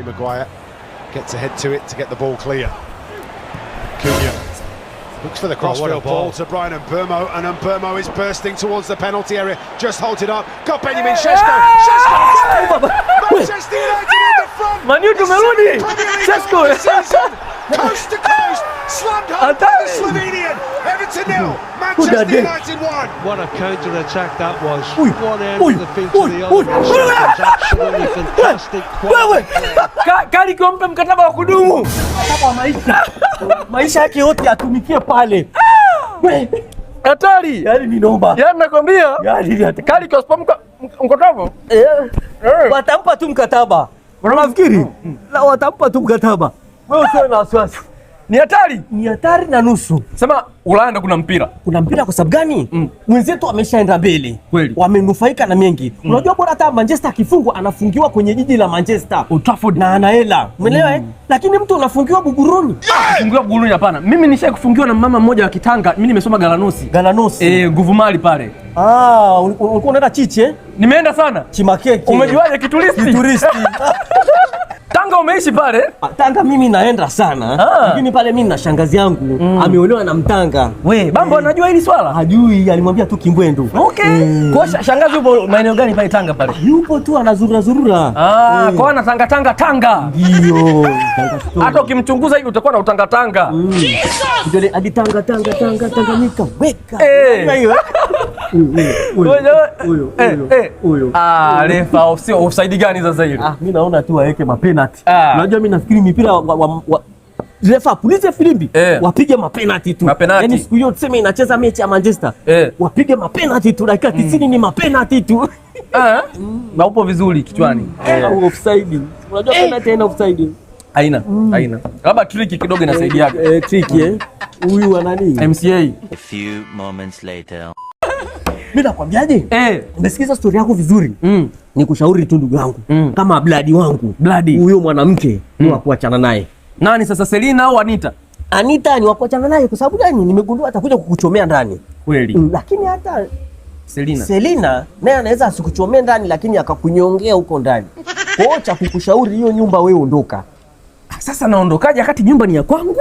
Harry Maguire gets ahead to it to get the ball clear. Cunha looks for the crossfield ball to Brian Mbeumo, and Mbeumo is bursting towards the penalty area. Just holds it up. Got Benjamin Šeško. Manchester United in the front. Manu tumerudi. Šeško. Coast to coast. Slammed home by the Slovenian. Everton 0. Manchester United 1. What a counter-attack that was. One end of the field to the other. Absolutely fantastic. Kali kompe mkataba wa kudumu. Mkataba wa maisha. Maisha yake yote atumikie pale. Hatari. Yaani ni noma. Yaani nakwambia. Yaani Kali kwa mkataba. Watampa tu mkataba. Unafikiri? La, watampa tu mkataba. Wewe usiwe na wasiwasi. Ni hatari. Ni hatari na nusu. Sema Ulaya ndo kuna mpira. Kuna mpira kwa sababu gani? Wenzetu wameshaenda mbele. Kweli. Wamenufaika na mengi. Unajua bora hata Manchester akifungwa anafungiwa kwenye jiji la Manchester. Old Trafford. Na ana hela. Umeelewa Lakini mtu unafungiwa Buguruni. Kufungiwa Buguruni hapana. Mimi nishaye kufungiwa na mama mmoja wa Kitanga. Mimi nimesoma Galanosi. Galanosi. Nguvu mali pale. Ulikuwa unaenda Chiche? Nimeenda sana. Chimakeke. Umejuaje kituristi? Kituristi. Tanga umeishi pale? Tanga mimi naenda sana. Lakini pale mimi na shangazi yangu ameolewa na Mtanga. Bambo anajua hili swala? Hajui, alimwambia tu Kimbwendo. Kwa shangazi yupo maeneo gani pale Tanga pale? Yupo tu anazurura. Kwa ana Tanga. Ndio. Hata ukimchunguza hivi utakuwa na utanga. Ndio hadi Tanga Tanganyika. Weka. Huyo. Refa sio offside gani sasa hivi? Mimi naona tu aweke mapenalty. Unajua mimi nafikiri mipira refa pulize filimbi wapige mapenalty tu. Yaani siku hiyo tuseme inacheza mechi ya Manchester. Wapige mapenalty tu dakika 90 ni mapenalty tu. Na upo vizuri kichwani. Offside. Unajua penalty haina offside. Haina. Labda trick kidogo inasaidia. Trick huyu ana nini? MCA. A few moments later. Mimi nakwambiaje? Umesikiza story yako vizuri. Nikushauri tu ndugu yangu. Kama blood wangu. Huyo mwanamke ni wa kuachana naye. Nani sasa, Selina au Anita? Anita ni wa kuachana naye kwa sababu gani? Nimegundua atakuja kukuchomea ndani. Kweli. Lakini hata Selina naye anaweza asikuchomea ndani lakini akakunyongea huko ndani. Kwa hiyo cha kukushauri hiyo nyumba wewe ondoka. Sasa naondokaje wakati nyumba ni ya kwangu?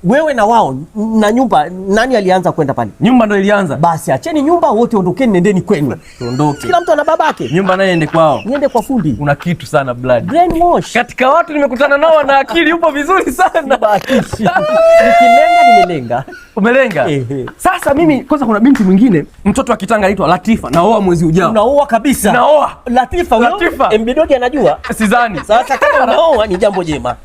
Wewe na wao na nyumba, nani alianza kwenda pale? Nyumba ndo ilianza. Basi acheni nyumba wote ondokeni, nendeni kwenu. Tuondoke. Kila mtu ana babake. Nyumba naye ende kwao. Niende kwa fundi. Una kitu sana blood. Brainwash. Katika watu nimekutana nao na akili upo vizuri sana. Nikilenga nimelenga. Umelenga? Sasa mimi kwanza kuna binti mwingine, mtoto wa Kitanga anaitwa Latifa. Naoa mwezi ujao. Unaoa kabisa. Naoa. Latifa. Mbidogi anajua? Sidhani. Sasa kama unaoa ni jambo jema.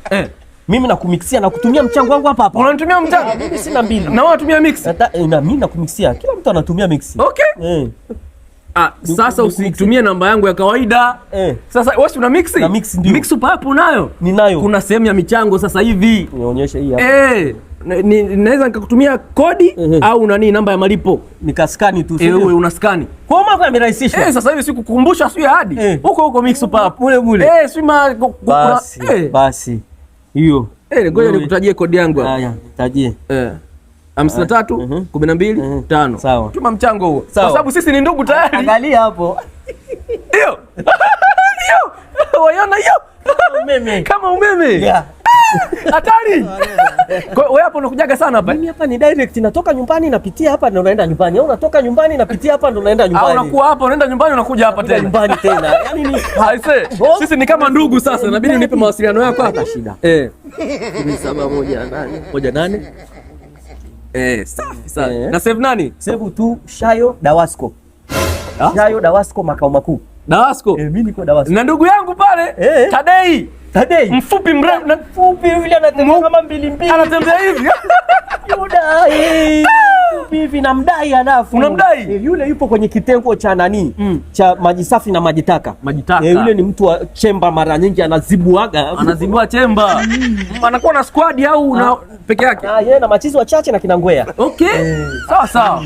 Mimi nakumixia na kutumia mchango wangu hapa. Unanitumia mchango? Mimi sina mbili. Na wewe unatumia mix? Na mimi nakumixia. Kila mtu anatumia mix. Okay. Sasa usitumie namba yangu ya kawaida. Sasa wewe una mix? Na mix ndio. Mix upo hapo nayo? Ninayo. Kuna sehemu ya michango sasa hivi. Nionyeshe hii hapa. Naweza nikakutumia kodi au nani namba ya malipo. Nikaskani tu. Wewe unaskani. Kwa mambo yamerahisishwa. Sasa hivi sikukukumbusha sio hadi. Huko mix upo hapo. Mule. Basi. Hiyo. Ngoja nikutajie kodi yangu hapa. Haya, tajie. 53 12 5. Sawa. Tuma mchango huo. Kwa sababu sisi ni ndugu tayari. Angalia hapo. Hiyo. Waiona hiyo? Kama umeme. Hatari. Wewe hapo unakujaga sana hapa? Mimi hapa ni direct, natoka nyumbani napitia hapa ndo naenda nyumbani. Au unatoka nyumbani napitia hapa ndo naenda nyumbani. Au unakuwa hapa unaenda nyumbani unakuja hapa tena. Nyumbani tena. Yaani ni sisi ni kama ndugu sasa. Inabidi unipe mawasiliano yako hapa. Shida. 718. Safi sana. Na save nani? Save tu Shayo Dawasco. Shayo Dawasco makao makuu. Dawasco? Mimi niko Dawasco. Na ndugu yangu pale Tadei. Mfupi mrefu na fupi yule anatembea kama mbili. Anatembea hivi. Yuda hivi namdai alafu. Unamdai? Yule yupo kwenye kitengo cha nani? Cha maji safi na maji taka. Yule ni mtu wa chemba, mara nyingi anazibuaga. Anazibua chemba. Anakuwa na squad au na peke yake? Yeye na machizi wachache na kinangwea. Okay. Sawa.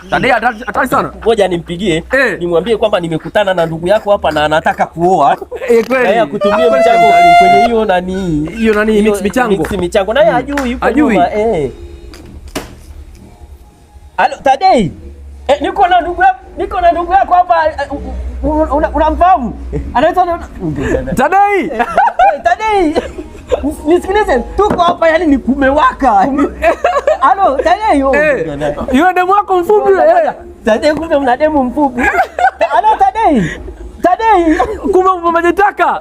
Tadei hatari sana. Ngoja nimpigie, nimwambie kwamba nimekutana na ndugu yako hapa na anataka kuoa. Kweli. Yeye akutumie mchango kwenye hiyo nani? Hiyo nani mix michango? Mix michango. Naye hajui yupo nyuma. Alo Tadei. Niko na ndugu yako. niko na ndugu yako hapa, unamfahamu? Anaitwa Tadei. Tadei. Nisikilize, tuko hapa yani ni kumewaka. Halo, Tadei. Yule demu wako mfupi. Tadei, kumbe mna demu mfupi. Halo Tadei. Tadei. Kumbe umejitaka.